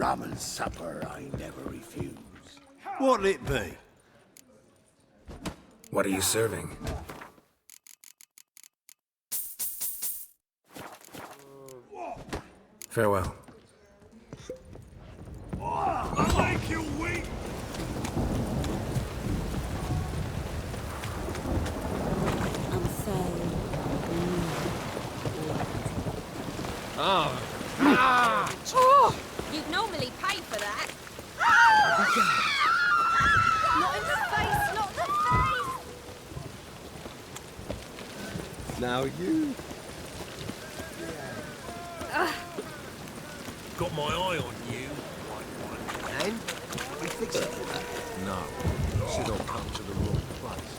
rum and supper I never refuse. What'll it be? What are you serving? Farewell. I make you weak! I'm saying. Oh, you'd normally pay for that. Not in the face, not the face! Now you. Got my eye on you, white one. And? We fix it. No, should all come to the wrong place.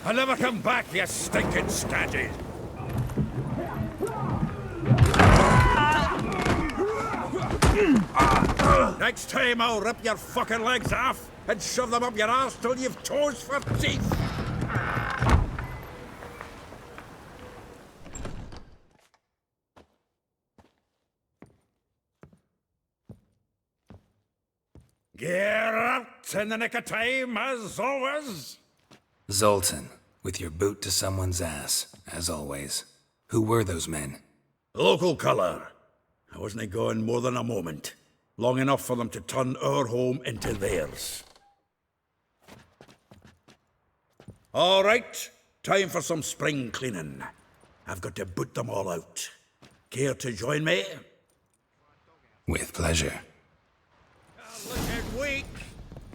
I'll never come back, you stinking scadgy! Next time I'll rip your fucking legs off and shove them up your arse till you've toes for teeth! Geralt, in the nick of time, as always. Zoltan, with your boot to someone's ass, as always. Who were those men? Local colour. I wasn't gone more than a moment. Long enough for them to turn our home into theirs. All right, time for some spring cleaning. I've got to boot them all out. Care to join me? With pleasure. Looking weak.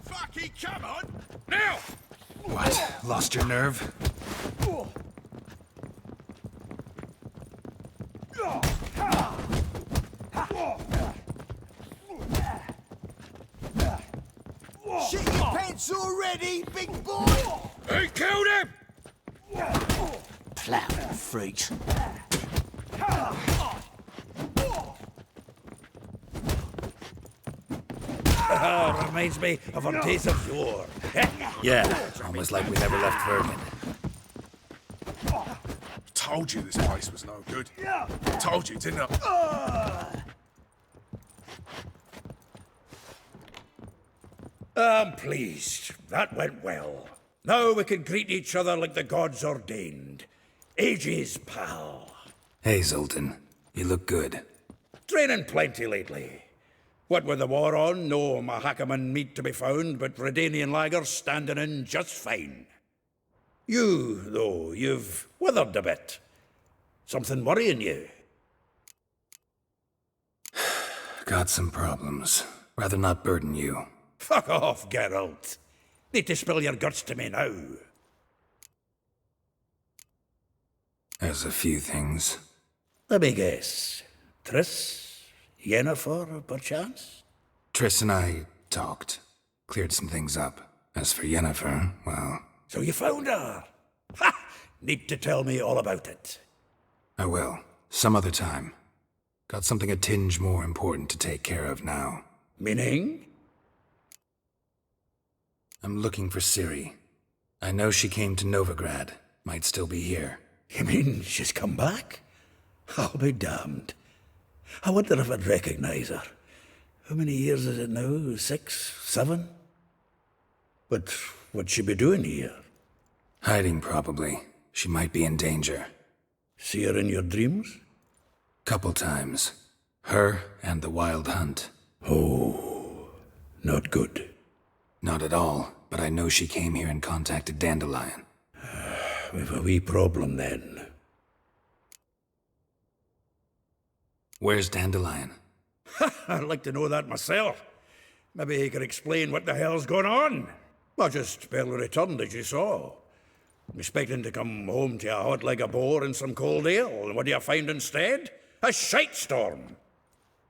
Fucky, come on! Now! What? Lost your nerve? Shit your pants already, big boy! He killed him! Plowing freaks. Reminds me of our days of yore. Yeah, almost like we never left Bergen. Told you this place was no good. Told you, didn't I? I'm pleased. That went well. Now we can greet each other like the gods ordained. Ages, pal. Hey, Zoltan. You look good. Training plenty lately. What with the war on, no Mahakaman meat to be found, but Redanian lagers standing in just fine. You, though, you've withered a bit. Something worrying you? Got some problems. Rather not burden you. Fuck off, Geralt. Need to spill your guts to me now. There's a few things. Let me guess. Triss? Yennefer, perchance? Triss and I talked. Cleared some things up. As for Yennefer, well... So you found her? Ha! Need to tell me all about it. I will. Some other time. Got something a tinge more important to take care of now. Meaning? I'm looking for Ciri. I know she came to Novigrad. Might still be here. You mean she's come back? I'll be damned. I wonder if I'd recognize her. How many years is it now? 6, 7? But what'd she be doing here? Hiding, probably. She might be in danger. See her in your dreams? Couple times. Her and the Wild Hunt. Oh, not good. Not at all, but I know she came here and contacted Dandelion. We've a wee problem then. Where's Dandelion? I'd like to know that myself. Maybe he could explain what the hell's going on. I just barely returned, as you saw. I'm expecting to come home to a hot like a boar and some cold ale, and what do you find instead? A shite storm.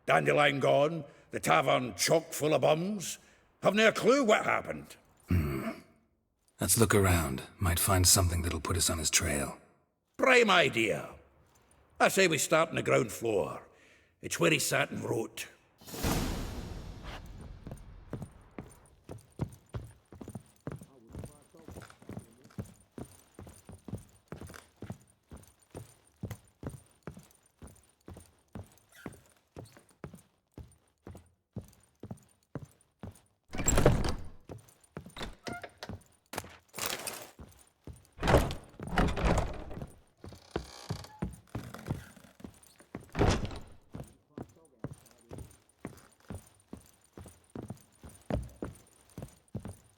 Dandelion gone, the tavern chock full of bums. Haven't a clue what happened. Let's look around. Might find something that'll put us on his trail. Prime idea. I say we start on the ground floor. It's where he sat and wrote.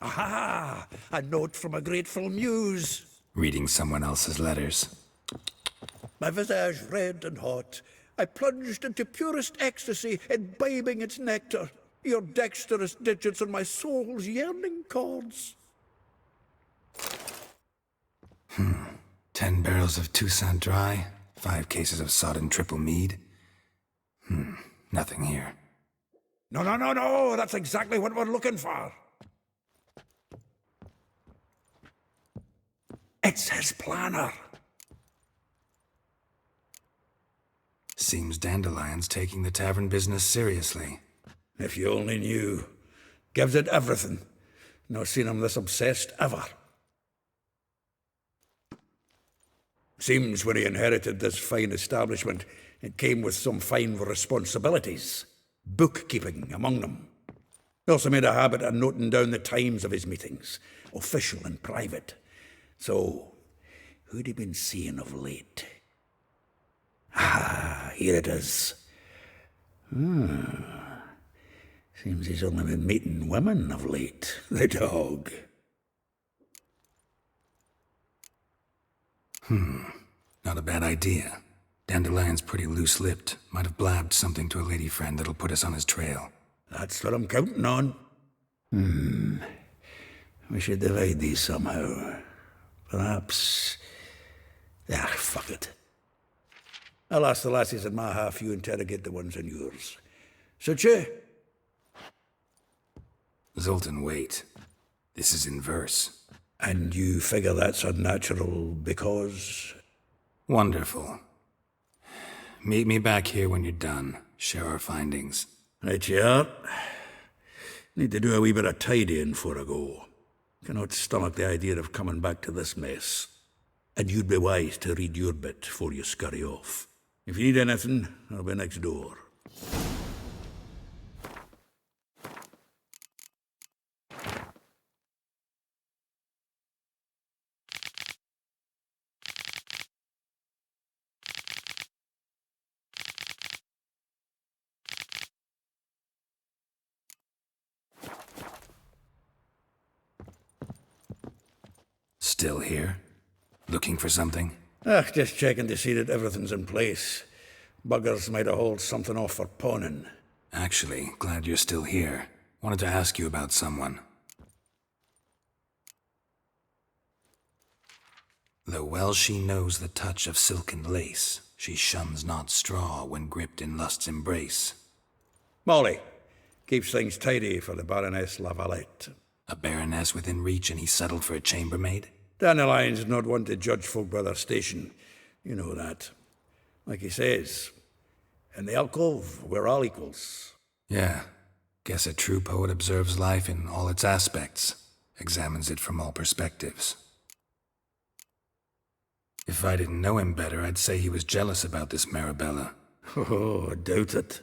Aha! A note from a grateful muse. Reading someone else's letters. My visage red and hot, I plunged into purest ecstasy, imbibing its nectar. Your dexterous digits on my soul's yearning chords. 10 barrels of Toussaint Dry, 5 cases of sodden triple mead. Nothing here. No, that's exactly what we're looking for. It's his planner. Seems Dandelion's taking the tavern business seriously. If you only knew. Gives it everything. Not seen him this obsessed ever. Seems when he inherited this fine establishment, it came with some fine responsibilities. Bookkeeping among them. He also made a habit of noting down the times of his meetings, official and private. So, who'd he been seeing of late? Ah, here it is. Seems he's only been meeting women of late, the dog. Not a bad idea. Dandelion's pretty loose-lipped. Might have blabbed something to a lady friend that'll put us on his trail. That's what I'm counting on. We should divide these somehow. Perhaps... fuck it. I'll ask the lassies in my half, you interrogate the ones in yours. Suit you? Zoltan, wait. This is in verse. And you figure that's unnatural because... Wonderful. Meet me back here when you're done. Share our findings. Right you are. Need to do a wee bit of tidying before I go. Cannot stomach the idea of coming back to this mess. And you'd be wise to read your bit before you scurry off. If you need anything, I'll be next door. Still here? Looking for something? Just checking to see that everything's in place. Buggers might have hauled something off for pawning. Actually, glad you're still here. Wanted to ask you about someone. Though well she knows the touch of silken lace, she shuns not straw when gripped in lust's embrace. Molly. Keeps things tidy for the Baroness Lavalette. A baroness within reach and he settled for a chambermaid? Dandelion's not one to judge folk by their station. You know that. Like he says, in the alcove, we're all equals. Yeah. Guess a true poet observes life in all its aspects, examines it from all perspectives. If I didn't know him better, I'd say he was jealous about this Marabella. Oh, I doubt it.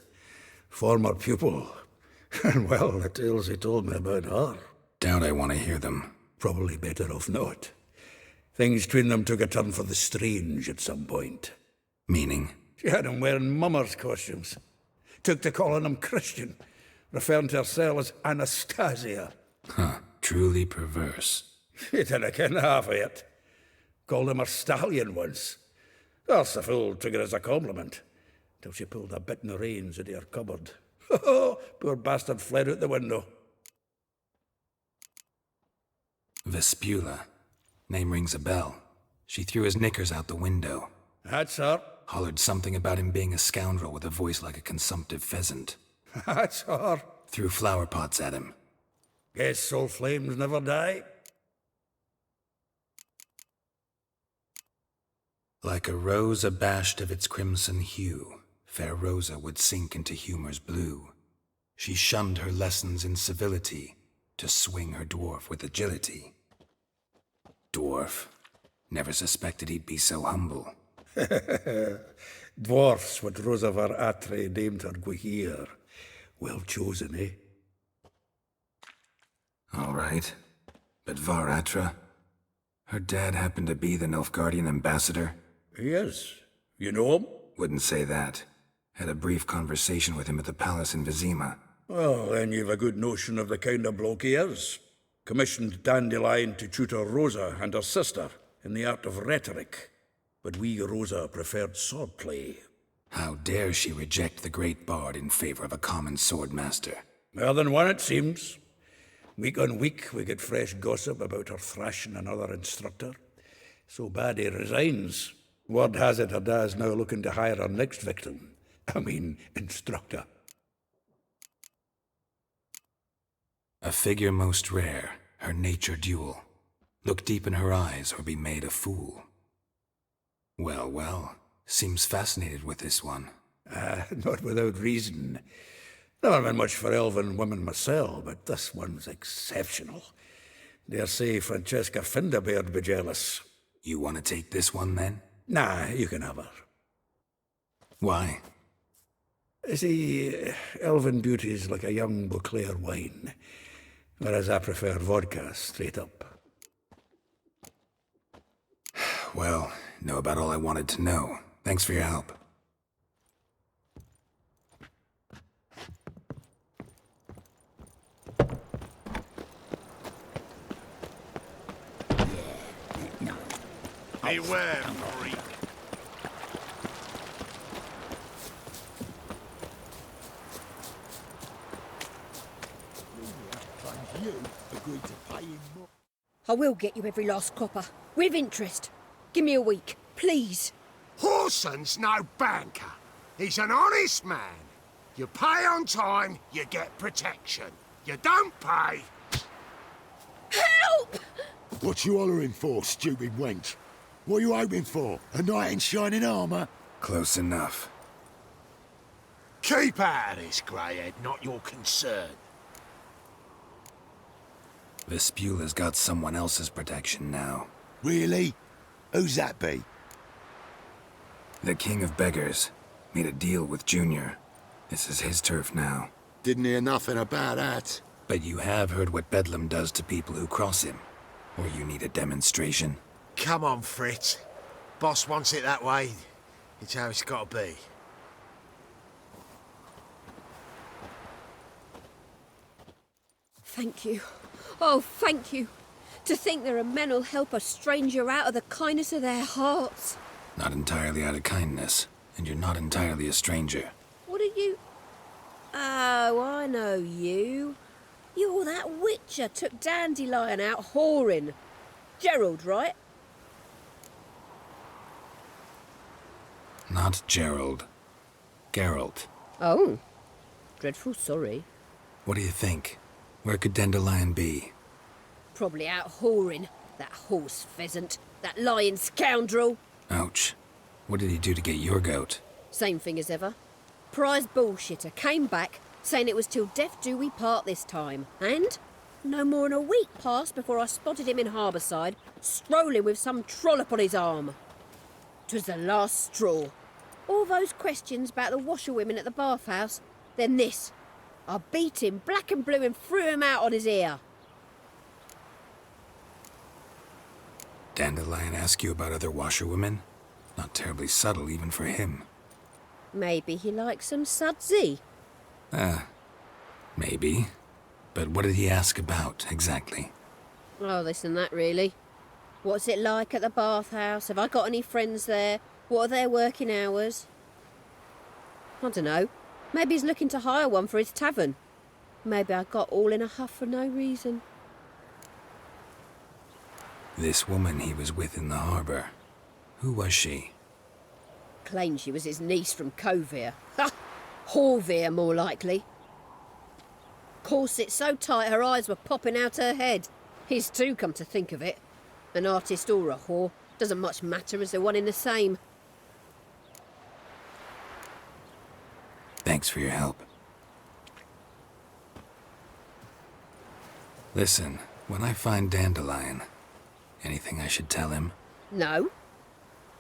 Former pupil. And well, the tales he told me about her. Doubt I want to hear them. Probably better off not. Things between them took a turn for the strange at some point. Meaning? She had him wearing mummers' costumes. Took to calling him Christian, referring to herself as Anastasia. Truly perverse. He didn't ken half of it. Called him her stallion once. Else the fool took it as a compliment, till she pulled a bit in the reins into her cupboard. Poor bastard fled out the window. Vespula. Name rings a bell. She threw his knickers out the window. That's her. Hollered something about him being a scoundrel with a voice like a consumptive pheasant. That's her. Threw flower pots at him. Guess soul flames never die. Like a rose abashed of its crimson hue, fair Rosa would sink into humor's blue. She shunned her lessons in civility to swing her dwarf with agility. Dwarf. Never suspected he'd be so humble. Dwarfs what Rosavar Atre named her Guahir. Well chosen, eh? All right. But Varatra? Her dad happened to be the Nilfgaardian ambassador? Yes. You know him? Wouldn't say that. Had a brief conversation with him at the palace in Vizima. Well, then you've a good notion of the kind of bloke he is. Commissioned Dandelion to tutor Rosa and her sister in the art of rhetoric. But we, Rosa, preferred swordplay. How dare she reject the great bard in favor of a common swordmaster? More than one, it seems. Week on week, we get fresh gossip about her thrashing another instructor. So bad he resigns. Word has it her dad's now looking to hire her next victim. Instructor. A figure most rare, her nature dual. Look deep in her eyes or be made a fool. Well, well, seems fascinated with this one. Not without reason. Never been much for elven women myself, but this one's exceptional. Dare say Francesca Finderbeard be jealous. You want to take this one, then? Nah, you can have her. Why? See, elven beauty's like a young Beauclair wine, whereas I prefer vodka straight up. Well, know about all I wanted to know. Thanks for your help. Beware, freak. I will get you every last copper, with interest. Give me a week, please. Horson's no banker. He's an honest man. You pay on time, you get protection. You don't pay... Help! What you hollering for, stupid wench? What are you hoping for? A knight in shining armour? Close enough. Keep out of this, greyhead, not your concern. Vespula's got someone else's protection now. Really? Who's that be? The King of Beggars made a deal with Junior. This is his turf now. Didn't hear nothing about that. But you have heard what Bedlam does to people who cross him. Or you need a demonstration? Come on, Fritz. Boss wants it that way. It's how it's got to be. Thank you. Oh, thank you. To think there are men who'll help a stranger out of the kindness of their hearts. Not entirely out of kindness, and you're not entirely a stranger. What are you... Oh, I know you. You're that Witcher took Dandelion out whoring. Gerald, right? Not Gerald. Geralt. Oh. Dreadful sorry. What do you think? Where could Dandelion be? Probably out whoring. That horse pheasant. That lying scoundrel. Ouch. What did he do to get your goat? Same thing as ever. Prize bullshitter came back, saying it was till death do we part this time. And no more than a week passed before I spotted him in Harbourside, strolling with some trollop on his arm. 'Twas the last straw. All those questions about the washerwomen at the bathhouse, then this. I beat him black and blue and threw him out on his ear. Dandelion ask you about other washerwomen? Not terribly subtle even for him. Maybe he likes some sudsy. Maybe. But what did he ask about, exactly? Oh, this and that, really. What's it like at the bathhouse? Have I got any friends there? What are their working hours? I don't know. Maybe he's looking to hire one for his tavern. Maybe I got all in a huff for no reason. This woman he was with in the harbour. Who was she? Claimed she was his niece from Kovir. Ha! Horvir, more likely. Corset so tight her eyes were popping out her head. His too, come to think of it. An artist or a whore. Doesn't much matter as they're one in the same. Thanks for your help. Listen, when I find Dandelion, anything I should tell him? No.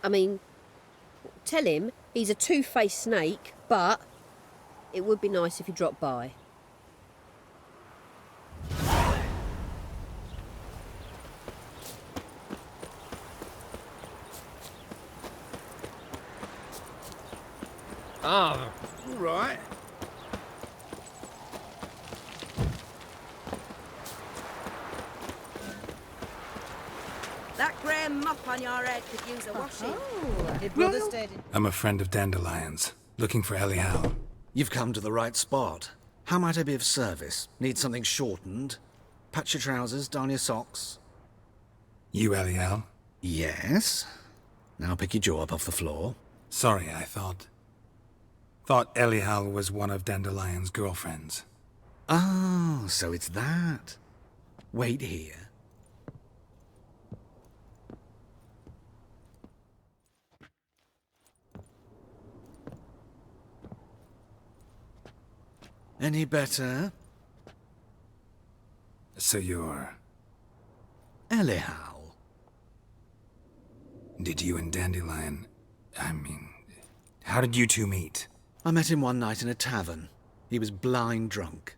I mean, tell him he's a two-faced snake, but it would be nice if he dropped by. Ah, all right. That grey mop on your head could use a washing. Oh, your brother stayed in... I'm a friend of Dandelion's, looking for Ellie Howe. You've come to the right spot. How might I be of service? Need something shortened? Patch your trousers, darn your socks. You Ellie Howe? Yes. Now pick your jaw up off the floor. Sorry, I thought Ellie Howe was one of Dandelion's girlfriends. Oh, so it's that. Wait here. Any better? So you're... Ellie Howe. Did you and Dandelion... how did you two meet? I met him one night in a tavern. He was blind drunk.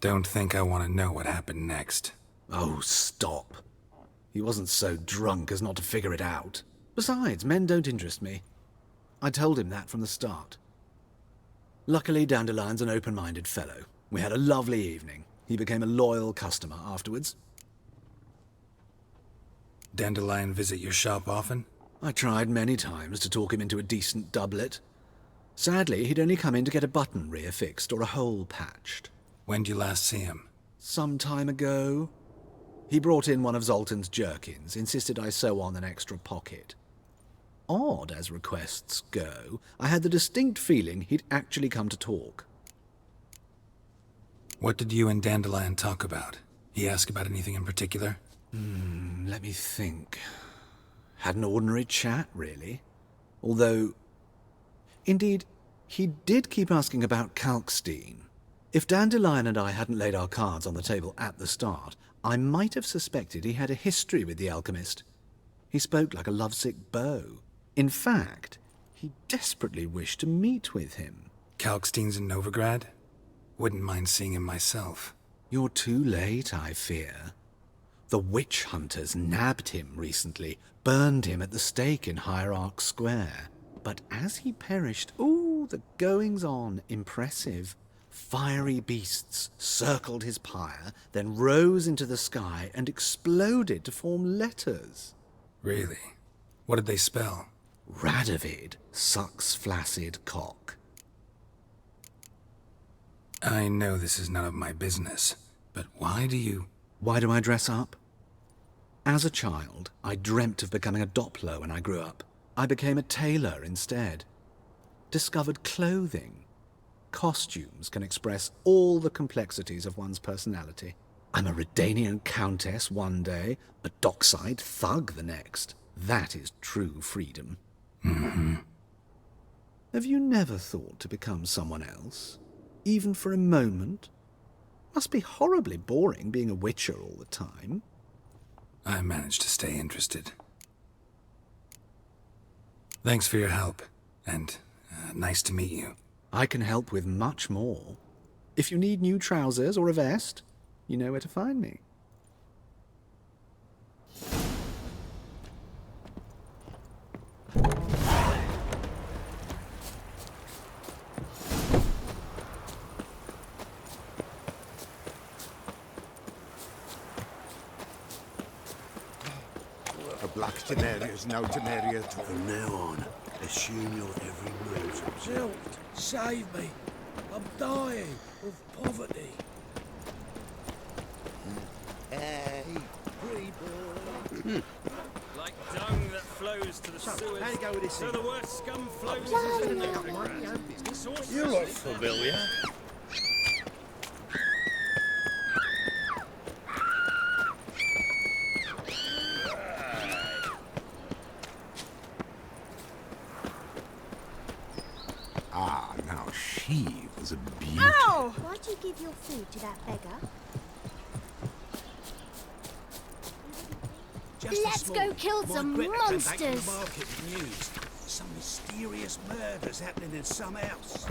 Don't think I want to know what happened next. Oh, stop. He wasn't so drunk as not to figure it out. Besides, men don't interest me. I told him that from the start. Luckily, Dandelion's an open-minded fellow. We had a lovely evening. He became a loyal customer afterwards. Dandelion visit your shop often? I tried many times to talk him into a decent doublet. Sadly, he'd only come in to get a button reaffixed or a hole patched. When'd you last see him? Some time ago. He brought in one of Zoltan's jerkins, insisted I sew on an extra pocket. Odd as requests go, I had the distinct feeling he'd actually come to talk. What did you and Dandelion talk about? He asked about anything in particular? Let me think. Had an ordinary chat, really. Although, indeed, he did keep asking about Kalkstein. If Dandelion and I hadn't laid our cards on the table at the start, I might have suspected he had a history with the alchemist. He spoke like a lovesick beau. In fact, he desperately wished to meet with him. Kalkstein's in Novigrad? Wouldn't mind seeing him myself. You're too late, I fear. The witch hunters nabbed him recently, burned him at the stake in Hierarch Square. But as he perished, the goings-on, impressive. Fiery beasts circled his pyre, then rose into the sky and exploded to form letters. Really? What did they spell? Radovid sucks flaccid cock. I know this is none of my business, but why do I dress up? As a child, I dreamt of becoming a Doppler when I grew up. I became a tailor instead. Discovered clothing. Costumes can express all the complexities of one's personality. I'm a Redanian countess one day, a dockside thug the next. That is true freedom. Mm-hmm. Have you never thought to become someone else? Even for a moment? Must be horribly boring being a witcher all the time. I managed to stay interested. Thanks for your help, and nice to meet you. I can help with much more. If you need new trousers or a vest, you know where to find me. A black Temeria is no Temeria at all. From now on, assume your every move. Zilt, save me. I'm dying of poverty. Hey, free bird. Like dung that flows to the sewers, how you go with this so thing? the worst scum flows into the Novigrad. You look familiar. Ah, now she was a beauty. Ow! Why'd you give your food to that beggar? Let's go kill some monsters! Market news. Some mysterious murders happening in some house.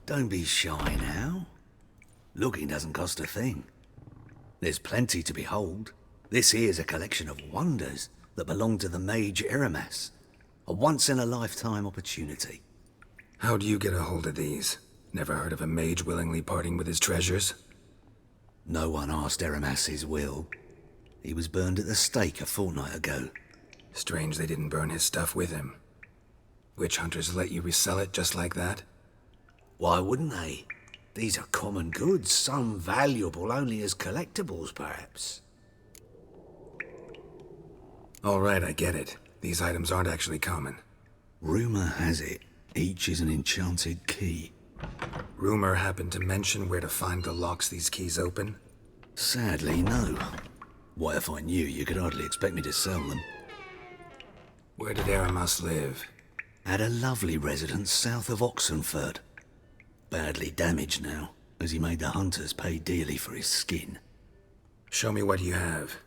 Don't be shy now. Looking doesn't cost a thing. There's plenty to behold. This here's a collection of wonders that belong to the mage Eramas. A once-in-a-lifetime opportunity. How'd you get a hold of these? Never heard of a mage willingly parting with his treasures? No one asked Eramas his will. He was burned at the stake a fortnight ago. Strange they didn't burn his stuff with him. Witch hunters let you resell it just like that? Why wouldn't they? These are common goods, some valuable only as collectibles, perhaps. All right, I get it. These items aren't actually common. Rumor has it, each is an enchanted key. Rumor happened to mention where to find the locks these keys open? Sadly, no. What if I knew, you could hardly expect me to sell them. Where did Eramas live? At a lovely residence south of Oxenford. Badly damaged now, as he made the hunters pay dearly for his skin. Show me what you have.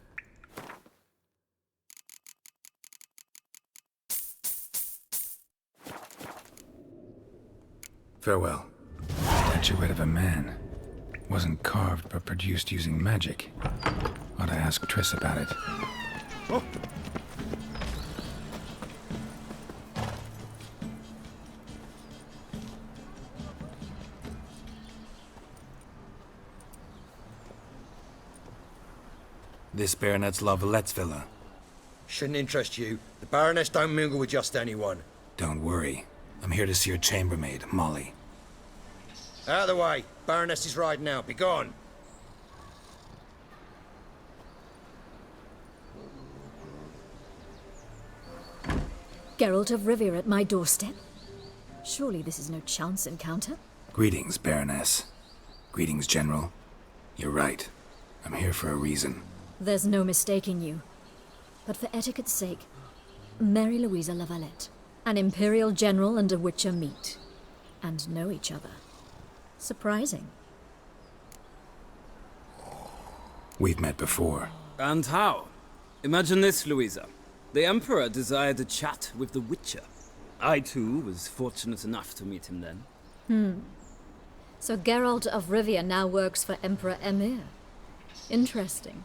Farewell. Statuette of a man. Wasn't carved, but produced using magic. Ought to ask Triss about it. Oh. This Baronet's Lavallette's villa. Shouldn't interest you. The Baroness don't mingle with just anyone. Don't worry. I'm here to see your chambermaid, Molly. Out of the way. Baroness is riding out. Be gone. Geralt of Rivia at my doorstep? Surely this is no chance encounter? Greetings, Baroness. Greetings, General. You're right. I'm here for a reason. There's no mistaking you. But for etiquette's sake, Mary Louisa Lavalette. An Imperial General and a Witcher meet. And know each other. Surprising. We've met before. And how? Imagine this, Louisa. The Emperor desired a chat with the Witcher. I, too, was fortunate enough to meet him then. So Geralt of Rivia now works for Emperor Emir. Interesting.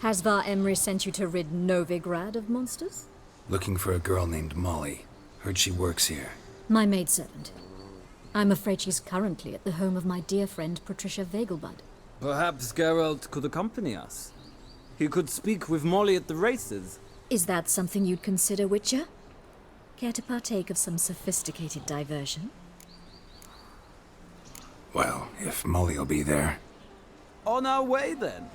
Has Var Emry sent you to rid Novigrad of monsters? Looking for a girl named Molly. Heard she works here. My maidservant. I'm afraid she's currently at the home of my dear friend Patricia Vegelbud. Perhaps Geralt could accompany us. He could speak with Molly at the races. Is that something you'd consider, Witcher? Care to partake of some sophisticated diversion? Well, if Molly'll be there. On our way, then.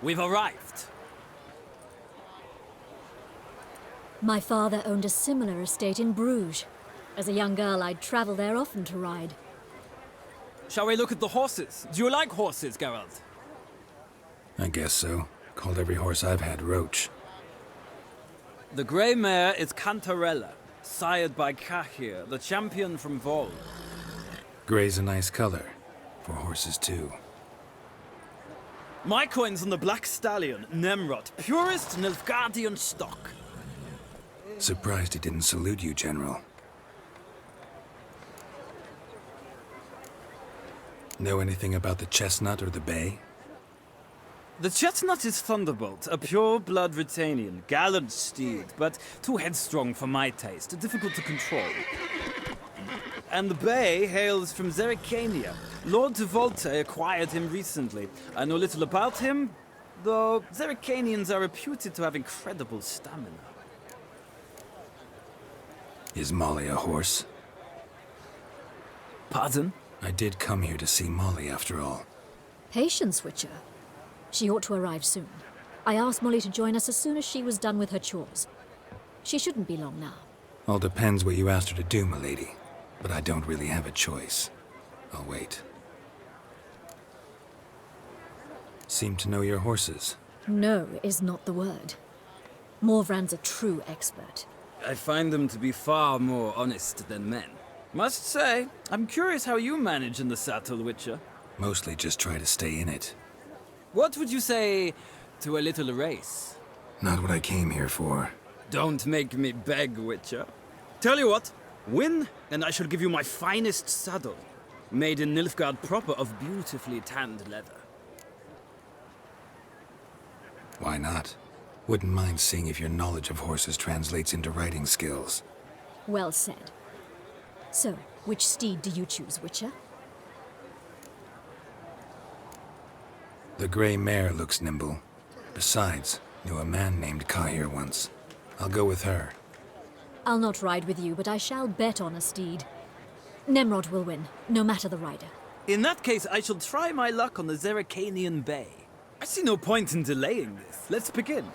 We've arrived. My father owned a similar estate in Bruges. As a young girl, I'd travel there often to ride. Shall we look at the horses? Do you like horses, Geralt? I guess so. Called every horse I've had Roach. The grey mare is Cantarella, sired by Cahir, the champion from Vol. Grey's a nice color. For horses, too. My coin's on the black stallion, Nemrod, purest Nilfgaardian stock. Surprised he didn't salute you, General. Know anything about the chestnut or the bay? The chestnut is Thunderbolt, a pure-blood Britannian, gallant steed, but too headstrong for my taste, difficult to control. And the bay hails from Zerrikania. Lord Volte acquired him recently. I know little about him, though Zerrikanians are reputed to have incredible stamina. Is Molly a horse? Pardon? I did come here to see Molly, after all. Patience, Witcher. She ought to arrive soon. I asked Molly to join us as soon as she was done with her chores. She shouldn't be long now. All depends what you asked her to do, milady. But I don't really have a choice. I'll wait. Seem to know your horses. No is not the word. Morvran's a true expert. I find them to be far more honest than men. Must say, I'm curious how you manage in the saddle, Witcher. Mostly just try to stay in it. What would you say to a little race? Not what I came here for. Don't make me beg, Witcher. Tell you what, win, and I shall give you my finest saddle. Made in Nilfgaard proper of beautifully tanned leather. Why not? Wouldn't mind seeing if your knowledge of horses translates into riding skills. Well said. So, which steed do you choose, Witcher? The grey mare looks nimble. Besides, knew a man named Kahir once. I'll go with her. I'll not ride with you, but I shall bet on a steed. Nemrod will win, no matter the rider. In that case, I shall try my luck on the Zerrikanian Bay. I see no point in delaying this. Let's begin.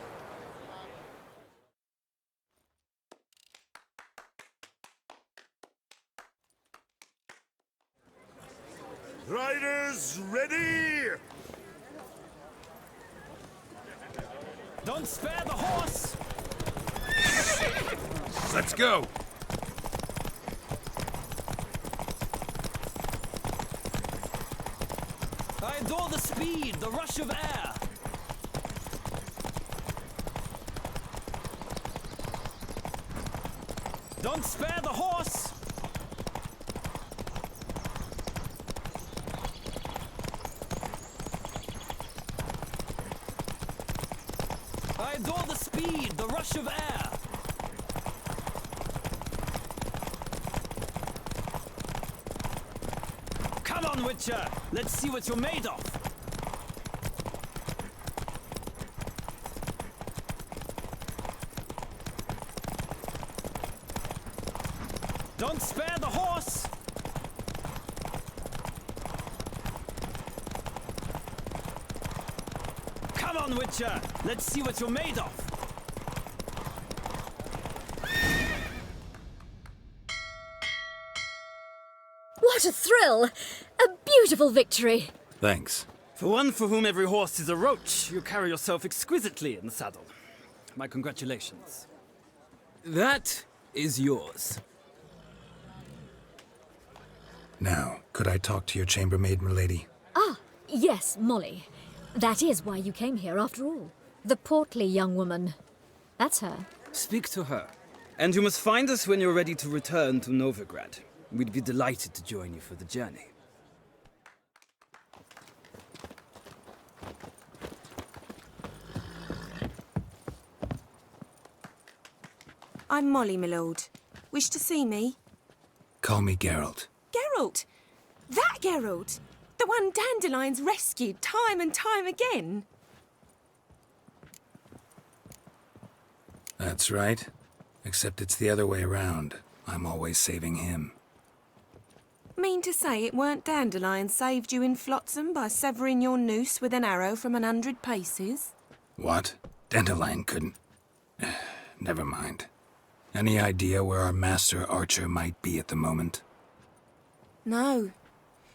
Riders, ready! Don't spare the horse! Let's go! I adore the speed, the rush of air. Don't spare the horse! I adore the speed, the rush of air. Come on, Witcher! Let's see what you're made of! Don't spare the horse! Come on, Witcher! Let's see what you're made of! What a thrill! A beautiful victory! Thanks. For one for whom every horse is a roach, you carry yourself exquisitely in the saddle. My congratulations. That is yours. Now, could I talk to your chambermaid, milady? Ah, yes, Molly. That is why you came here, after all. The portly young woman. That's her. Speak to her. And you must find us when you're ready to return to Novigrad. We'd be delighted to join you for the journey. I'm Molly, my lord. Wish to see me? Call me Geralt. Geralt! That Geralt! The one Dandelion's rescued time and time again! That's right. Except it's the other way around. I'm always saving him. Mean to say it weren't Dandelion saved you in Flotsam by severing your noose with an arrow from 100 paces? What? Dandelion couldn't... Never mind. Any idea where our master archer might be at the moment? No.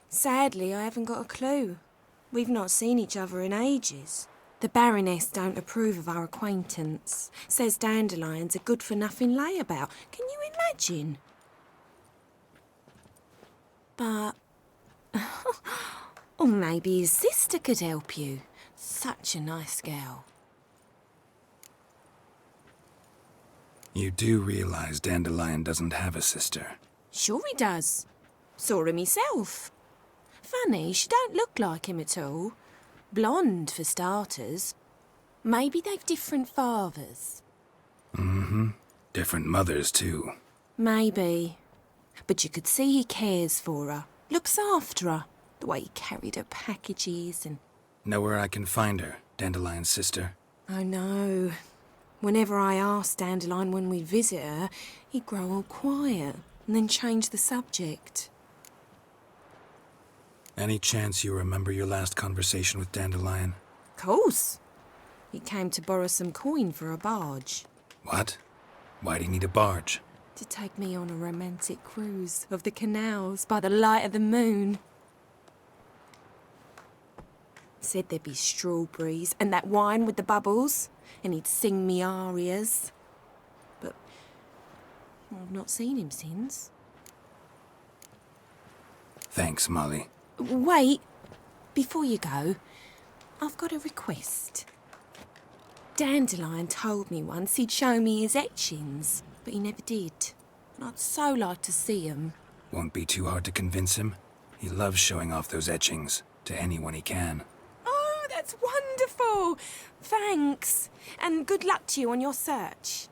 Sadly, I haven't got a clue. We've not seen each other in ages. The Baroness don't approve of our acquaintance. Says Dandelion's a good-for-nothing layabout. Can you imagine? But... or maybe his sister could help you. Such a nice girl. You do realize Dandelion doesn't have a sister? Sure he does. Saw him myself. Funny, she don't look like him at all. Blonde, for starters. Maybe they've different fathers. Mm-hmm. Different mothers, too. Maybe. But you could see he cares for her, looks after her, the way he carried her packages and... Know where I can find her, Dandelion's sister? I know. Whenever I asked Dandelion when we'd visit her, he'd grow all quiet and then change the subject. Any chance you remember your last conversation with Dandelion? Course. He came to borrow some coin for a barge. What? Why'd he need a barge? To take me on a romantic cruise of the canals by the light of the moon. Said there'd be strawberries and that wine with the bubbles, and he'd sing me arias. But I've not seen him since. Thanks, Molly. Wait, before you go, I've got a request. Dandelion told me once he'd show me his etchings, but he never did. And I'd so like to see 'em. Won't be too hard to convince him. He loves showing off those etchings to anyone he can. Oh, that's wonderful! Thanks, and good luck to you on your search.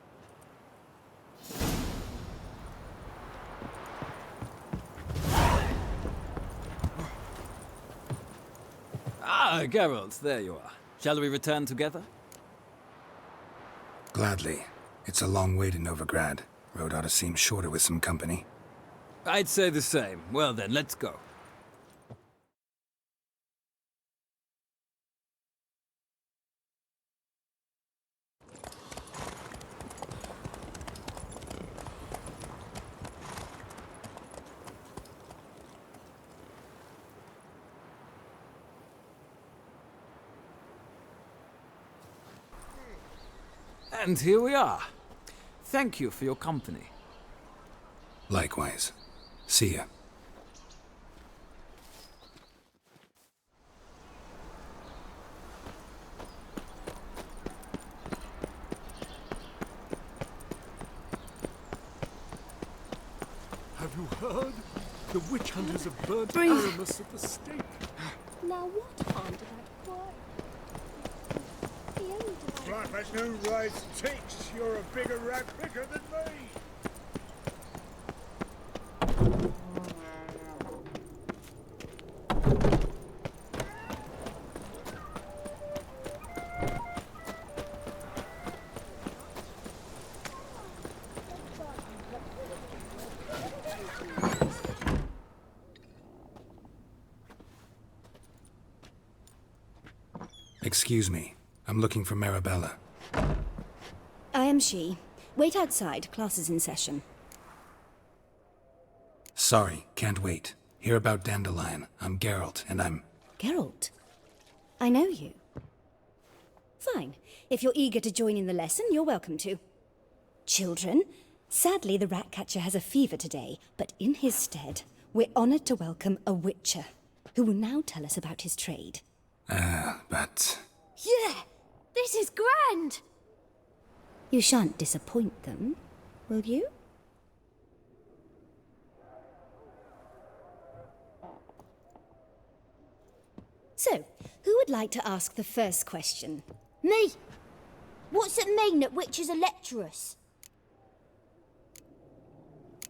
Ah, Geralt, there you are. Shall we return together? Gladly. It's a long way to Novigrad. Road ought to seem shorter with some company. I'd say the same. Well then, let's go. And here we are. Thank you for your company. Likewise. See ya. Have you heard? The witch hunters have burnt Breathe. Aramis at the stake. Now what harm did that quiet? The only Right, that new rise takes. You're a bigger rat picker than me. Excuse me. I'm looking for Marabella. I am she. Wait outside. Class is in session. Sorry, can't wait. Hear about Dandelion. I'm Geralt, and I'm... Geralt? I know you. Fine. If you're eager to join in the lesson, you're welcome to. Children, sadly the Ratcatcher has a fever today, but in his stead, we're honoured to welcome a Witcher, who will now tell us about his trade. But... Yeah! This is grand! You shan't disappoint them, will you? So, who would like to ask the first question? Me! What's it mean that witches are lecturers?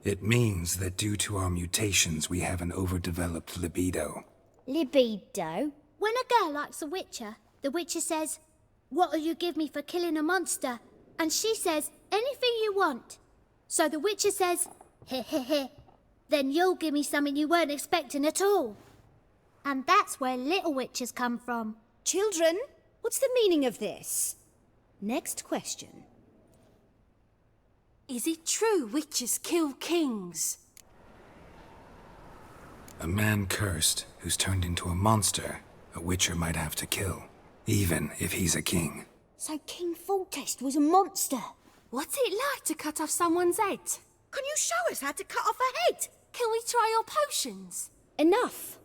It means that due to our mutations, we have an overdeveloped libido. Libido? When a girl likes a witcher, the witcher says, "What'll you give me for killing a monster?" And she says, "Anything you want." So the witcher says, "Heh heh heh. Then you'll give me something you weren't expecting at all." And that's where little witches come from. Children, what's the meaning of this? Next question. Is it true witches kill kings? A man cursed who's turned into a monster, a witcher might have to kill, even if he's a king. So King Foltest was a monster. What's it like to cut off someone's head? Can you show us how to cut off a head? Can we try your potions? Enough.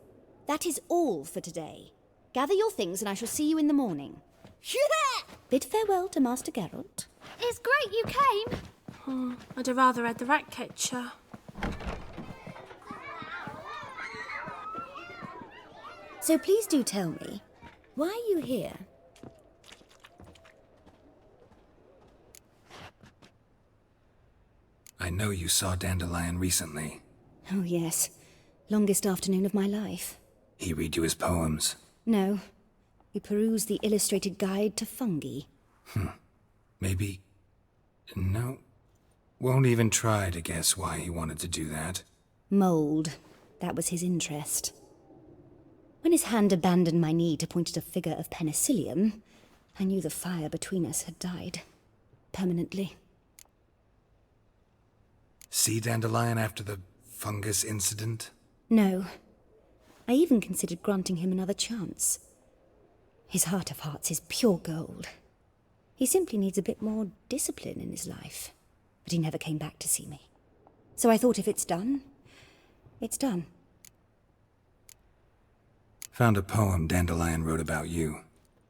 That is all for today. Gather your things and I shall see you in the morning. Yeah! Bid farewell to Master Geralt. It's great you came. Oh, I'd have rather had the Ratcatcher. So please do tell me, why are you here? I know you saw Dandelion recently. Oh, yes. Longest afternoon of my life. He read you his poems? No. We perused the illustrated guide to fungi. Maybe... No. Won't even try to guess why he wanted to do that. Mould. That was his interest. When his hand abandoned my knee to point at a figure of penicillium, I knew the fire between us had died. Permanently. See Dandelion after the fungus incident? No. I even considered granting him another chance. His heart of hearts is pure gold. He simply needs a bit more discipline in his life. But he never came back to see me. So I thought if it's done, it's done. Found a poem Dandelion wrote about you.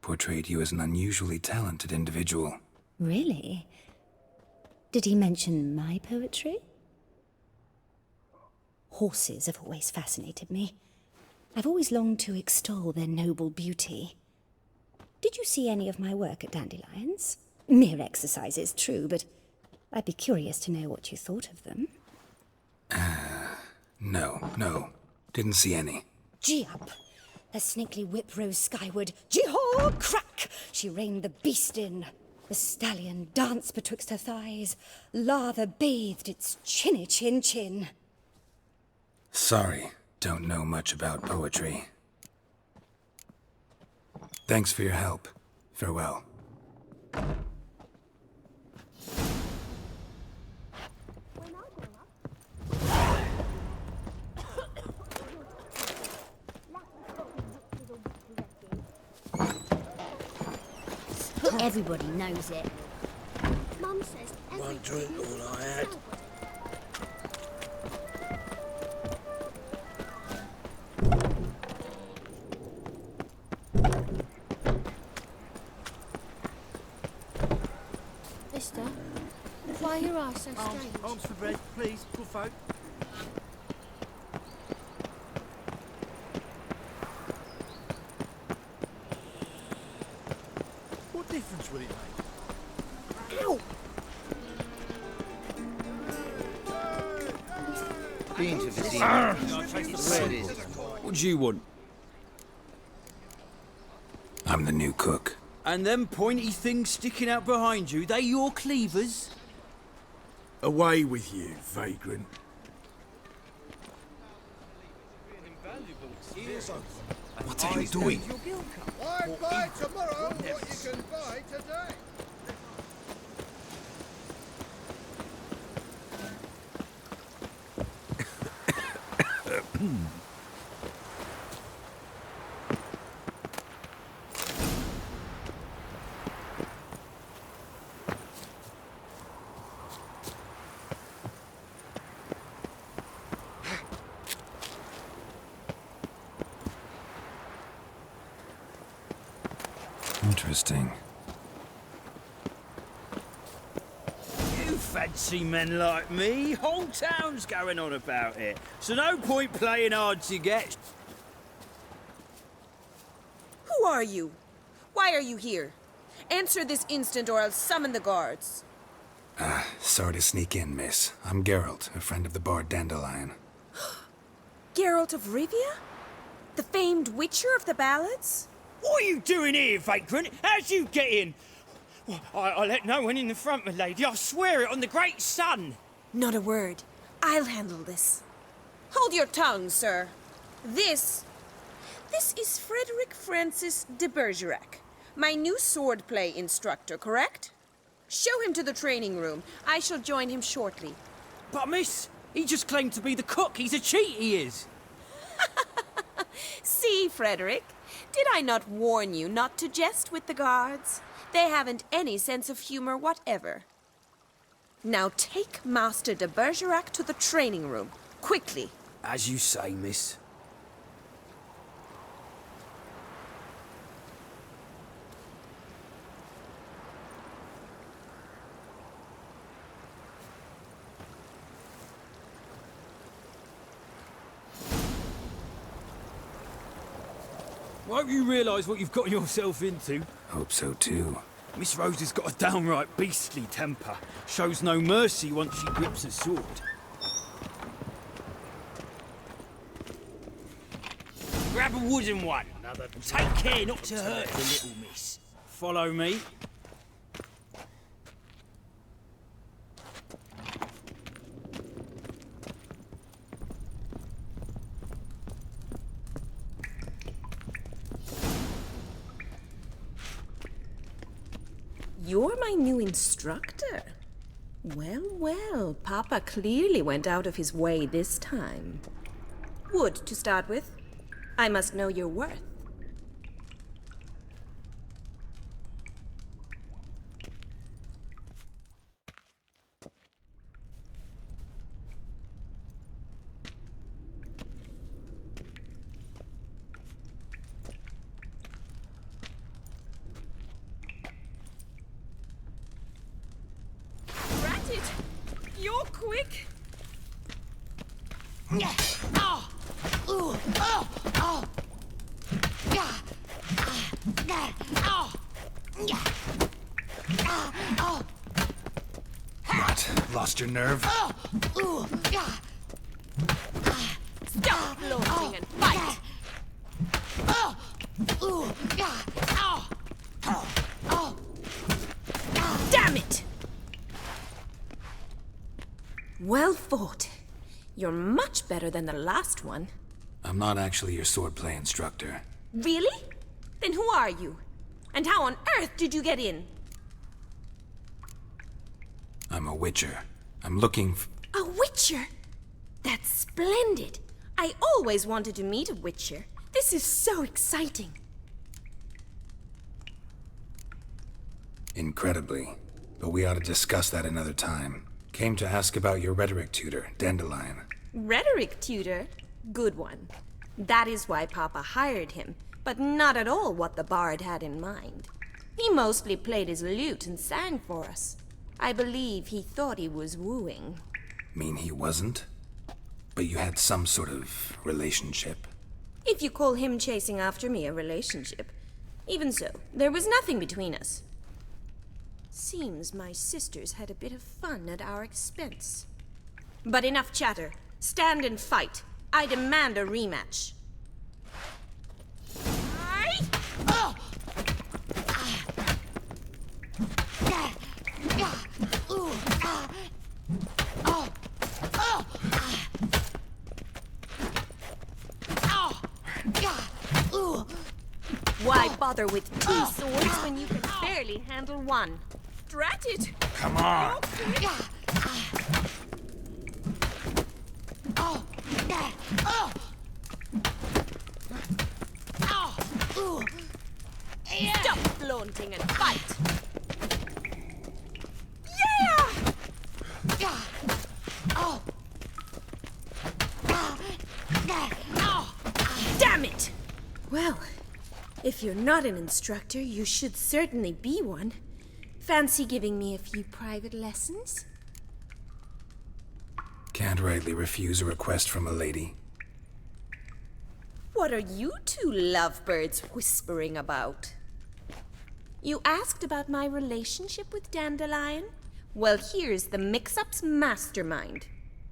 Portrayed you as an unusually talented individual. Really? Did he mention my poetry? Horses have always fascinated me. I've always longed to extol their noble beauty. Did you see any of my work at Dandelion's? Mere exercises, true, but I'd be curious to know what you thought of them. No. Didn't see any. Gee up! Her snakely whip rose skyward. Gee-haw! Crack! She reined the beast in. The stallion danced betwixt her thighs. Lather bathed its chinny chin. Sorry, don't know much about poetry. Thanks for your help. Farewell. Everybody knows it. Mum says One drink, all I had. Mister, why are your eyes so strange? Arms for bread, please, good folk. What difference will it make? Ow! Been to visit. What do you want? I'm the new cook. And them pointy things sticking out behind you, they your cleavers? Away with you, vagrant. What are you doing? Why buy tomorrow what you can buy today? Interesting. You fancy men like me? Whole town's going on about it. So no point playing hard to get. Who are you? Why are you here? Answer this instant or I'll summon the guards. Sorry to sneak in, miss. I'm Geralt, a friend of the bard Dandelion. Geralt of Rivia? The famed Witcher of the ballads? What are you doing here, vagrant? How'd you get in? Well, I let no one in the front, my lady. I swear it on the great sun. Not a word. I'll handle this. Hold your tongue, sir. This is Frederick Francis de Bergerac, my new swordplay instructor, correct? Show him to the training room. I shall join him shortly. But, miss, he just claimed to be the cook. He's a cheat, he is. See, Frederick, did I not warn you not to jest with the guards? They haven't any sense of humor whatever. Now take Master de Bergerac to the training room, quickly. As you say, miss. Won't you realise what you've got yourself into? Hope so too. Miss Rose has got a downright beastly temper. Shows no mercy once she grips a sword. a wooden one. Take care not to hurt the little miss. Follow me. You're my new instructor. Well, well, Papa clearly went out of his way this time. Wood, to start with. I must know your worth. You're quick. What? Lost your nerve? Stop floating and fight. Damn it! Well fought. You're much better than the last one. I'm not actually your swordplay instructor. Really? Then who are you? And how on earth did you get in? I'm a witcher. I'm looking for... A witcher? That's splendid. I always wanted to meet a witcher. This is so exciting. Incredibly. But we ought to discuss that another time. Came to ask about your rhetoric tutor, Dandelion. Rhetoric tutor? Good one. That is why Papa hired him, but not at all what the bard had in mind. He mostly played his lute and sang for us. I believe he thought he was wooing. Mean he wasn't? But you had some sort of relationship? If you call him chasing after me a relationship. Even so, there was nothing between us. Seems my sisters had a bit of fun at our expense. But enough chatter. Stand and fight. I demand a rematch. Why bother with two swords when you can barely handle one? Drat it! Come on! Stop flaunting and fight! Damn it! Well, if you're not an instructor, you should certainly be one. Fancy giving me a few private lessons? Can't rightly refuse a request from a lady. What are you two lovebirds whispering about? You asked about my relationship with Dandelion? Well, here's the mix-up's mastermind.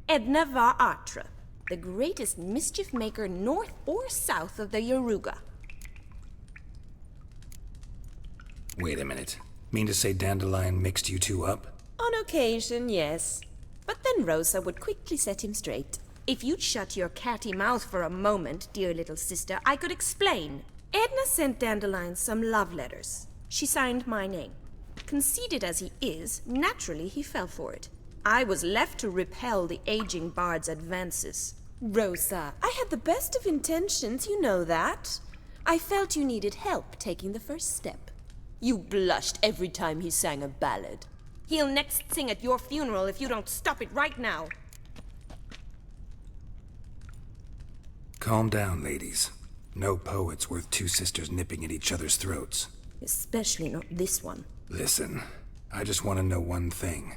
Edna var Atra, the greatest mischief maker north or south of the Yaruga. Wait a minute. Mean to say Dandelion mixed you two up? On occasion, yes. But then Rosa would quickly set him straight. If you'd shut your catty mouth for a moment, dear little sister, I could explain. Edna sent Dandelion some love letters. She signed my name. Conceited as he is, naturally he fell for it. I was left to repel the aging bard's advances. Rosa, I had the best of intentions, you know that. I felt you needed help taking the first step. You blushed every time he sang a ballad. He'll next sing at your funeral if you don't stop it right now. Calm down, ladies. No poet's worth two sisters nipping at each other's throats. Especially not this one. Listen, I just want to know one thing.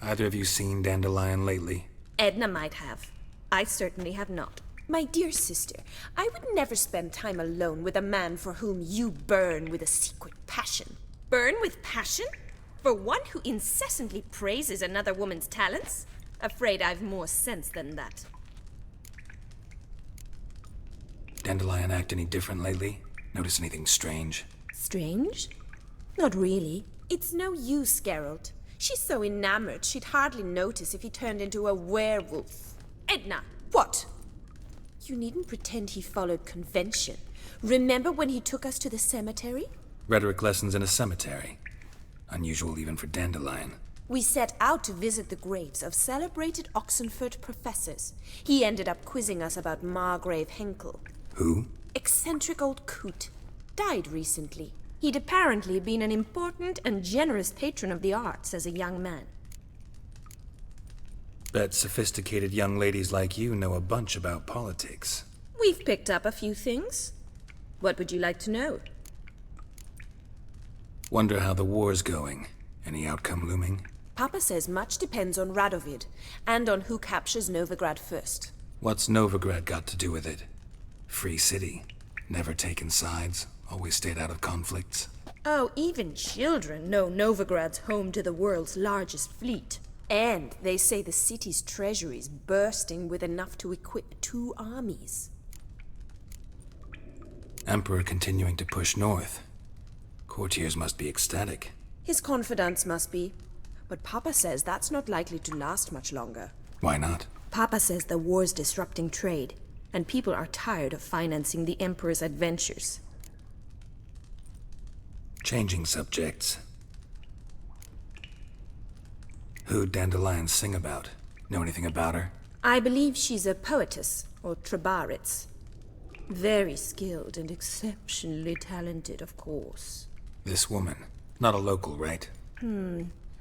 Either of you seen Dandelion lately? Edna might have. I certainly have not. My dear sister, I would never spend time alone with a man for whom you burn with a secret passion. Burn with passion? For one who incessantly praises another woman's talents? Afraid I've more sense than that. Dandelion act any different lately? Notice anything strange? Strange? Not really. It's no use, Geralt. She's so enamored she'd hardly notice if he turned into a werewolf. Edna! What? You needn't pretend he followed convention. Remember when he took us to the cemetery? Rhetoric lessons in a cemetery. Unusual even for Dandelion. We set out to visit the graves of celebrated Oxenford professors. He ended up quizzing us about Margrave Henkel. Who? Eccentric old coot. Died recently. He'd apparently been an important and generous patron of the arts as a young man. Bet sophisticated young ladies like you know a bunch about politics. We've picked up a few things. What would you like to know? Wonder how the war's going. Any outcome looming? Papa says much depends on Radovid, and on who captures Novigrad first. What's Novigrad got to do with it? Free city. Never taken sides. Always stayed out of conflicts. Oh, even children know Novigrad's home to the world's largest fleet. And they say the city's treasury's bursting with enough to equip 2 armies. Emperor continuing to push north. Courtiers must be ecstatic. His confidants must be. But Papa says that's not likely to last much longer. Why not? Papa says the war's disrupting trade, and people are tired of financing the Emperor's adventures. Changing subjects. Who'd Dandelion sing about? Know anything about her? I believe she's a poetess, or trabaritz. Very skilled and exceptionally talented, of course. This woman. Not a local, right?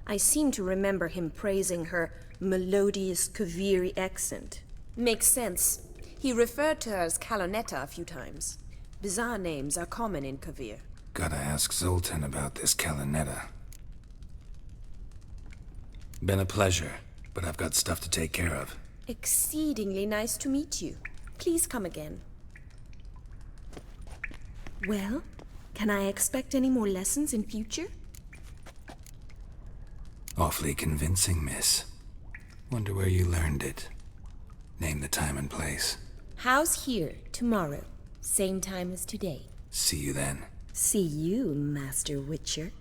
I seem to remember him praising her melodious Kaviri accent. Makes sense. He referred to her as Calonetta a few times. Bizarre names are common in Kavir. Gotta ask Zoltan about this Calonetta. Been a pleasure, but I've got stuff to take care of. Exceedingly nice to meet you. Please come again. Well, can I expect any more lessons in future? Awfully convincing, miss. Wonder where you learned it. Name the time and place. House here, tomorrow. Same time as today. See you then. See you, Master Witcher.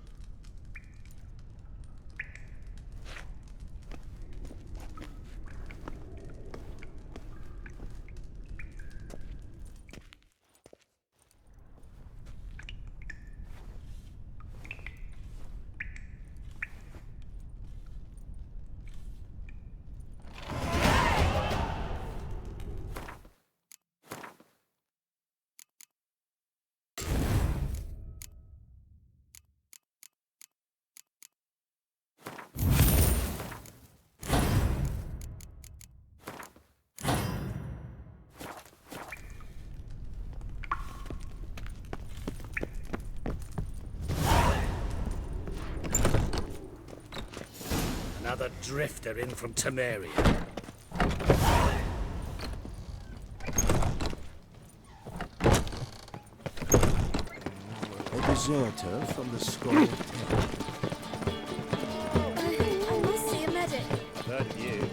Another drifter in from Temeria. A deserter from the Skull. I must see a medic. I've heard of you.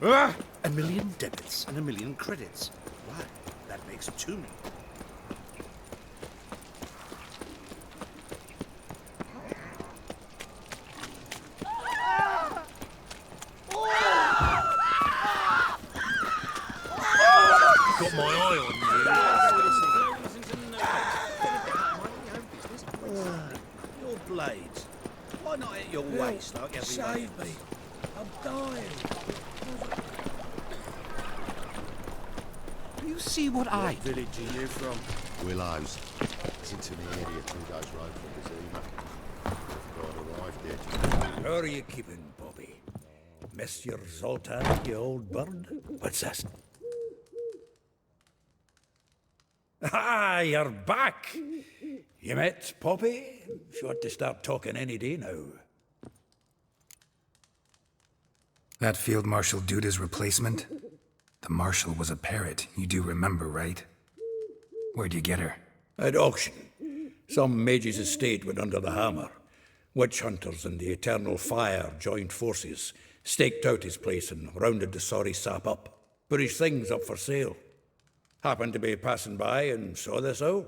Ah! 1,000,000 debits and 1,000,000 credits. Right, that makes 2 million. Got my eye on you. Your blades. Why not at your waist like every Save me. I'm dying. You see what I... village are you from? Willows. It's into the area 2 days' road from Bizima. God arrived there. How are you keeping, Bobby? Miss your Zoltan, you old bird? What's this? Ah, you're back! You met Poppy? She ought to start talking any day now. That Field Marshal Duda's replacement? The Marshal was a parrot, you do remember, right? Where'd you get her? At auction. Some mage's estate went under the hammer. Witch hunters and the Eternal Fire joined forces, staked out his place and rounded the sorry sap up. Put his things up for sale. Happened to be passing by and saw this out.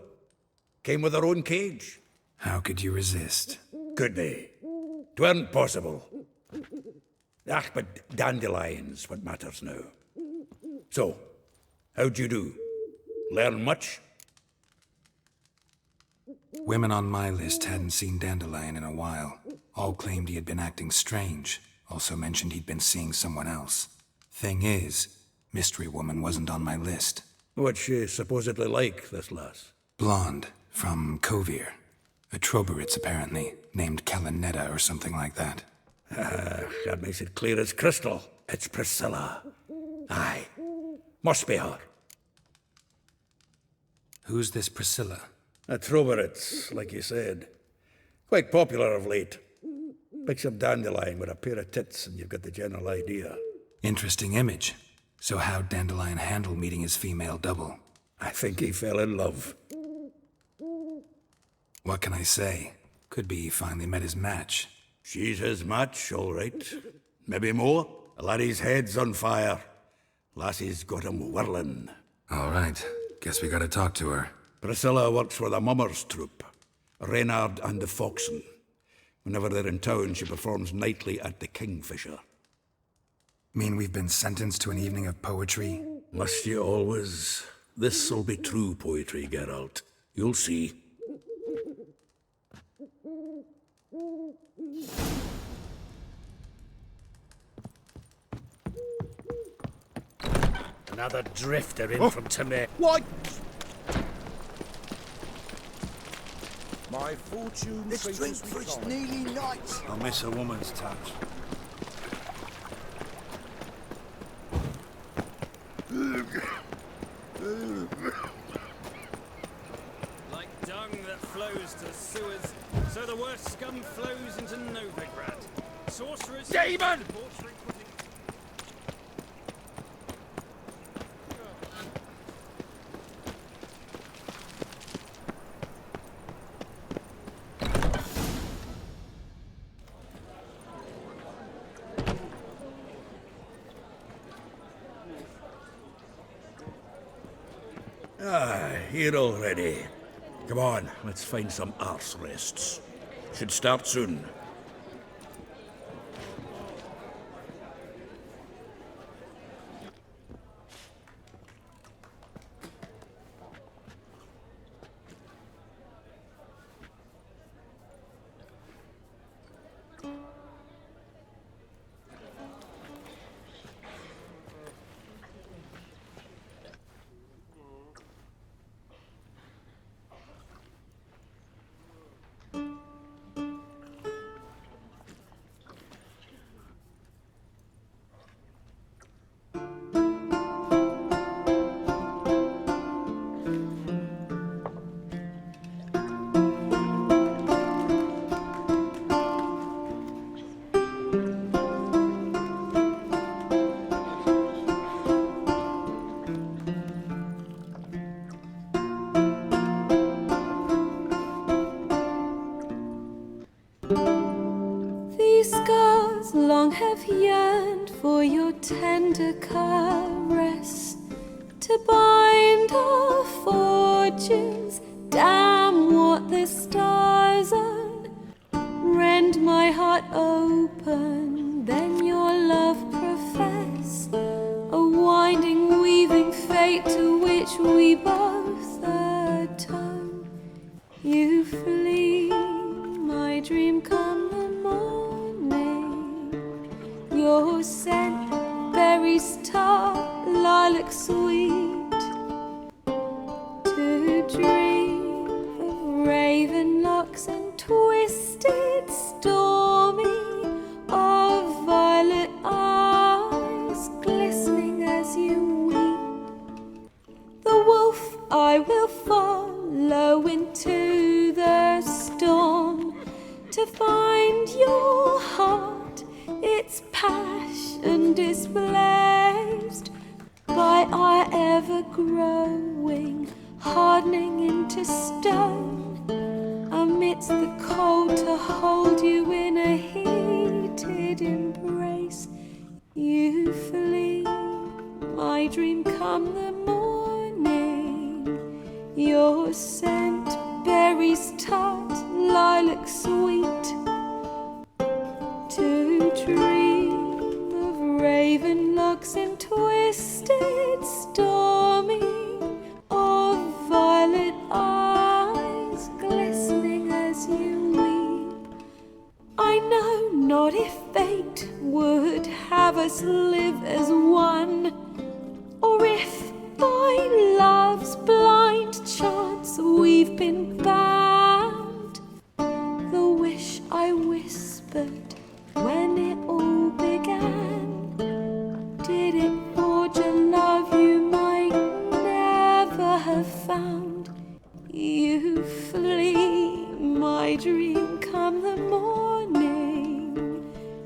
Came with their own cage. How could you resist? Could they? 'Tweren't possible. But dandelion's what matters now. So, how'd you do? Learn much? Women on my list hadn't seen Dandelion in a while. All claimed he had been acting strange. Also mentioned he'd been seeing someone else. Thing is, Mystery Woman wasn't on my list. What's she supposedly like, this lass? Blonde, from Kovir. A Troberitz, apparently, named Kalanetta or something like that. That makes it clear as crystal. It's Priscilla. Aye. Must be her. Who's this Priscilla? A Troberitz, like you said. Quite popular of late. Picture Dandelion with a pair of tits and you've got the general idea. Interesting image. So how'd Dandelion handle meeting his female double? I think he fell in love. What can I say? Could be he finally met his match. She's his match, all right. Maybe more. The laddie's head's on fire. Lassie's got him whirling. All right. Guess we gotta talk to her. Priscilla works for the Mummers troupe. Reynard and the Foxen. Whenever they're in town, she performs nightly at the Kingfisher. Mean we've been sentenced to an evening of poetry? Must you always? This'll be true poetry, Geralt. You'll see. Another drifter in from Tamir. What? My fortune. Let's drink for it's nearly night. I'll miss a woman's touch. Like dung that flows to sewers, so the worst scum flows into Novigrad. Sorcerers... Demon! Here already. Come on, let's find some arse rests. Should start soon. These scars long have yearned for your tender caress, to bind our fortunes. Damn what the stars are. Rend my heart open, then your love profess, a winding, weaving fate to which we both atone. You flee, my dream come the morning. Your scent, berries tart, lilac sweet, to dream of raven locks and twisted stormy, of violet eyes glistening as you weep. The wolf I will follow into the storm, to find your heart, its passion displaced by our ever growing, hardening into stone. amidst the cold to hold you in a heated embrace. You flee, my dream come the morning. Your scent, berries tart, lilac sweet. To dream of raven locks and twisted stormy, of violet eyes glistening as you weep. I know not if fate would have us live as one, or if by love's blind chance we've been bound. The wish I whispered when it all began, did it forge a love you might never have found? You flee, my dream come the morning.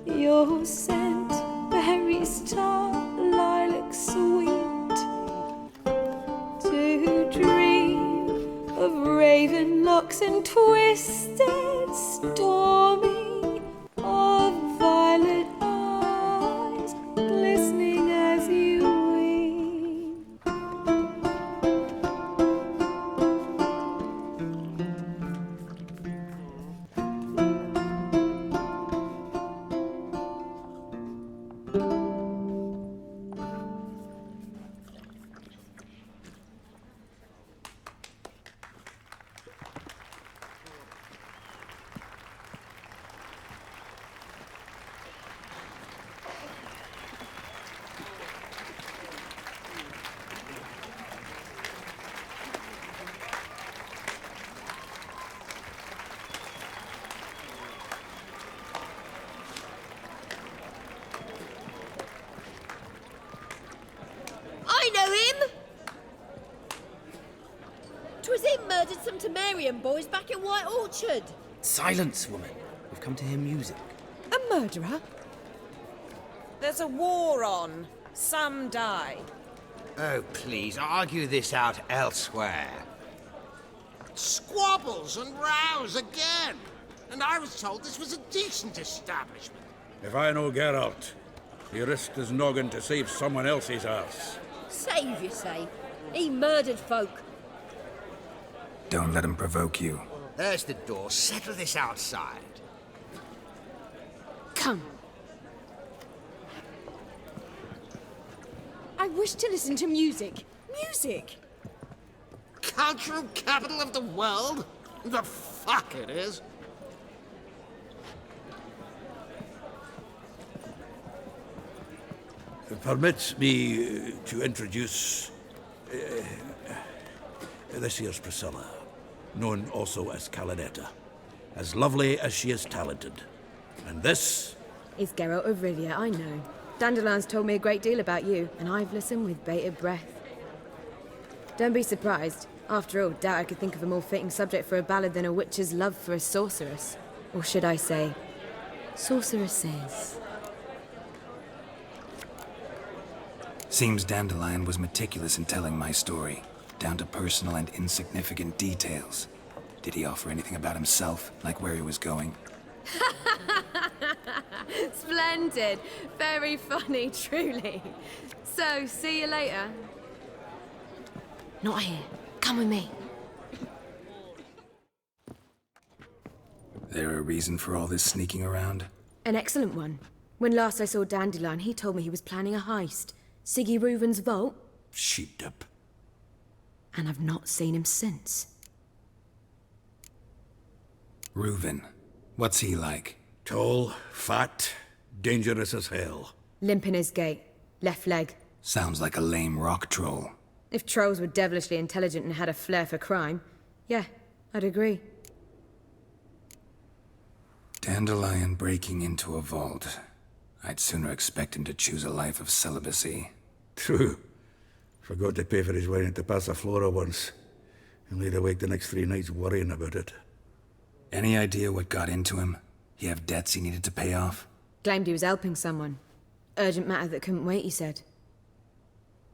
Your scent, berries tart, lilac sweet. To dream of raven locks and twisted stormy, of violet eyes glistening as you weep. I know him! 'Twas him murdered some Temerian boys back in White Orchard. Silence, woman. We've come to hear music. A murderer? There's a war on. Some die. Oh, please, argue this out elsewhere. Squabbles and rows again. And I was told this was a decent establishment. If I know Geralt, he risked his noggin to save someone else's arse. Save, you say? He murdered folk. Don't let him provoke you. There's the door. Settle this outside. Come. I wish to listen to music. Music! Cultural capital of the world? The fuck it is. Permit me to introduce this here's Priscilla, known also as Calinetta, as lovely as she is talented. And this is Geralt of Rivia, I know. Dandelion's told me a great deal about you, and I've listened with bated breath. Don't be surprised. After all, doubt I could think of a more fitting subject for a ballad than a witch's love for a sorceress. Or should I say, sorceresses. Seems Dandelion was meticulous in telling my story, down to personal and insignificant details. Did he offer anything about himself, like where he was going? Splendid. Very funny, truly. So, see you later. Not here. Come with me. There a reason for all this sneaking around? An excellent one. When last I saw Dandelion, he told me he was planning a heist. Siggy Reuven's vault. Sheepdip. And I've not seen him since. Reuven. What's he like? Tall, fat, dangerous as hell. Limp in his gait. Left leg. Sounds like a lame rock troll. If trolls were devilishly intelligent and had a flair for crime, yeah, I'd agree. Dandelion breaking into a vault. I'd sooner expect him to choose a life of celibacy. True. Forgot to pay for his wine at the Passaflora once. And laid awake the next 3 nights worrying about it. Any idea what got into him? He have debts he needed to pay off? Claimed he was helping someone. Urgent matter that couldn't wait, he said.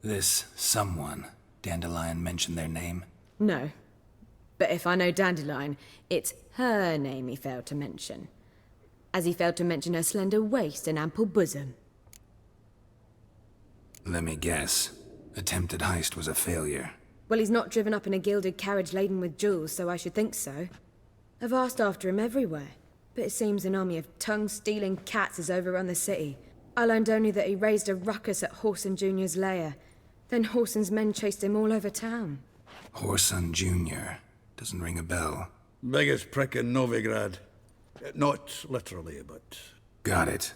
This someone, Dandelion mentioned their name? No. But if I know Dandelion, it's her name he failed to mention. As he failed to mention her slender waist and ample bosom. Let me guess. Attempted heist was a failure. Well, he's not driven up in a gilded carriage laden with jewels, so I should think so. I've asked after him everywhere, but it seems an army of tongue-stealing cats has overrun the city. I learned only that he raised a ruckus at Whoreson Jr.'s lair. Then Whoreson's men chased him all over town. Whoreson Jr. Doesn't ring a bell. Biggest prick in Novigrad. Not literally, but... Got it.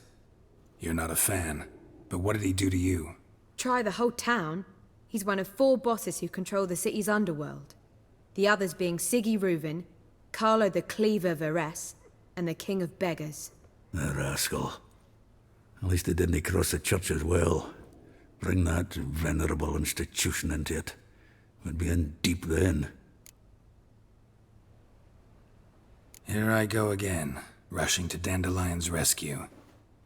You're not a fan. But what did he do to you? Try the whole town. He's one of 4 bosses who control the city's underworld. The others being Siggy Reuven, Carlo the Cleaver Varese, and the King of Beggars. The rascal. At least he didn't cross the church as well. Bring that venerable institution into it. We'd be in deep then. Here I go again, rushing to Dandelion's rescue.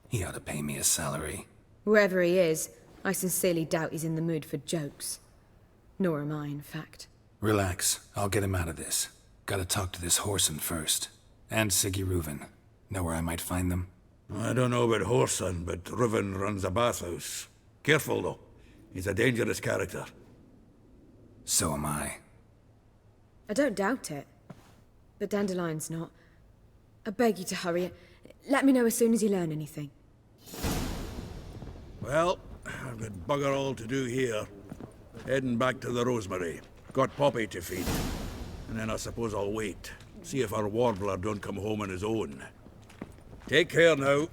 He ought to pay me a salary. Wherever he is, I sincerely doubt he's in the mood for jokes. Nor am I, in fact. Relax. I'll get him out of this. Gotta talk to this Whoreson first. And Siggy Reuven. Know where I might find them? I don't know about Whoreson, but Reuven runs a bathhouse. Careful, though. He's a dangerous character. So am I. I don't doubt it. But Dandelion's not. I beg you to hurry. Let me know as soon as you learn anything. Well, I've got bugger all to do here. Heading back to the Rosemary. Got Poppy to feed. And then I suppose I'll wait. See if our warbler don't come home on his own. Take care now.